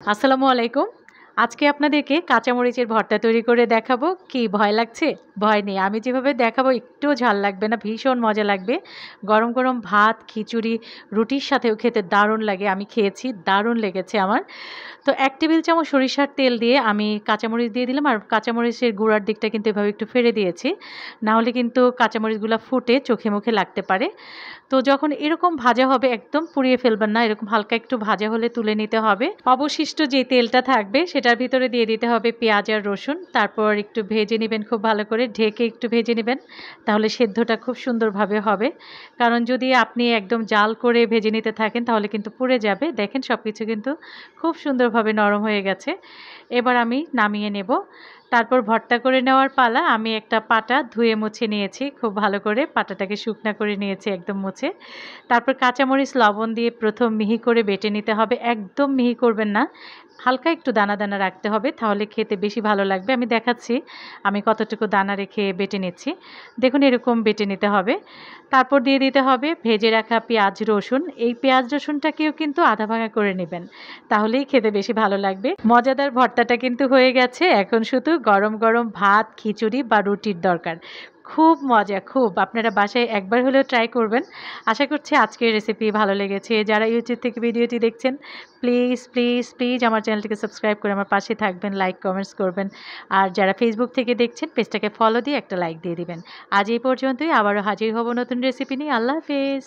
আসসালামু আলাইকুম। আজকে আপনাদেরকে কাঁচামরিচের ভর্তা তৈরি করে দেখাবো। কি ভয় লাগছে? ভয় নেই। আমি যেভাবে দেখাবো একটুও ঝাল লাগবে না, ভীষণ মজা লাগবে। গরম, গরম ভাত, খিচুড়ি, রুটির সাথেও খেতে দারুণ লাগে। আমি খেয়েছি, দারুণ লেগেছে আমার। তো ১ টেবিল চামচ সরিষার তেল দিয়ে আমি কাঁচামরিচ দিয়ে দিলাম। আর কাঁচামরিচের গুঁড়ার দিকটা কিন্তু এভাবে একটু ফেড়ে দিয়েছি। না হলে কিন্তু কাঁচামরিচগুলা ফুটে চোখে মুখে লাগতে পারে। তো যখন এরকম ভাজা হবে একদম পুড়িয়ে ফেলবেন না, এরকম হালকা একটু ভাজা হলে তুলে নিতে হবে। অবশিষ্ট যে তেলটা থাকবে সেটার ভিতরে দিয়ে দিতে হবে পেঁয়াজ আর রসুন। তারপর একটু ভেজে নিবেন খুব ভালো করে, ঢেকে একটু ভেজে নিবেন। তাহলে সেদ্ধটা খুব সুন্দরভাবে হবে। কারণ যদি আপনি একদম জাল করে ভেজে নিতে থাকেন তাহলে কিন্তু পুড়ে যাবে। দেখেন সবকিছু কিন্তু খুব সুন্দরভাবে নরম হয়ে গেছে। এবার আমি নামিয়ে নেব। তারপর ভর্তা করে নেওয়ার পালা। আমি একটা পাটা ধুয়ে মুছে নিয়েছি খুব ভালো করে, পাটাটাকে শুকনা করে নিয়েছি একদম মুছে। তারপর কাঁচামরিচ লবণ দিয়ে ১ম মিহি করে বেটে নিতে হবে। একদম মিহি করবেন না, হালকা একটু দানা দানা রাখতে হবে, তাহলে খেতে বেশি ভালো লাগবে। আমি দেখাচ্ছি আমি কতটুকু দানা রেখে বেটে নিচ্ছি। দেখুন এরকম বেটে নিতে হবে। তারপর দিয়ে দিতে হবে ভেজে রাখা পেঁয়াজ রসুন। এই পেঁয়াজ রসুনটাকেও কিন্তু আধা ভাঙা করে নেবেন, তাহলেই খেতে বেশি ভালো লাগবে। মজাদার ভর্তাটা কিন্তু হয়ে গেছে। এখন শুধু গরম গরম ভাত, খিচুড়ি বা রুটির দরকার। খুব মজা, খুব। আপনারা বাসায় একবার হলেও ট্রাই করবেন। আশা করছি আজকের রেসিপি ভালো লেগেছে। যারা ইউটিউব থেকে ভিডিওটি দেখছেন প্লিজ প্লিজ প্লিজ আমার চ্যানেলটিকে সাবস্ক্রাইব করে আমার পাশে থাকবেন, লাইক কমেন্টস করবেন। আর যারা ফেসবুক থেকে দেখছেন পেজটাকে ফলো দিয়ে একটা লাইক দিয়ে দিবেন। আজ এই পর্যন্তই, আবারও হাজির হব নতুন রেসিপি নিয়ে। আল্লাহ হাফেজ।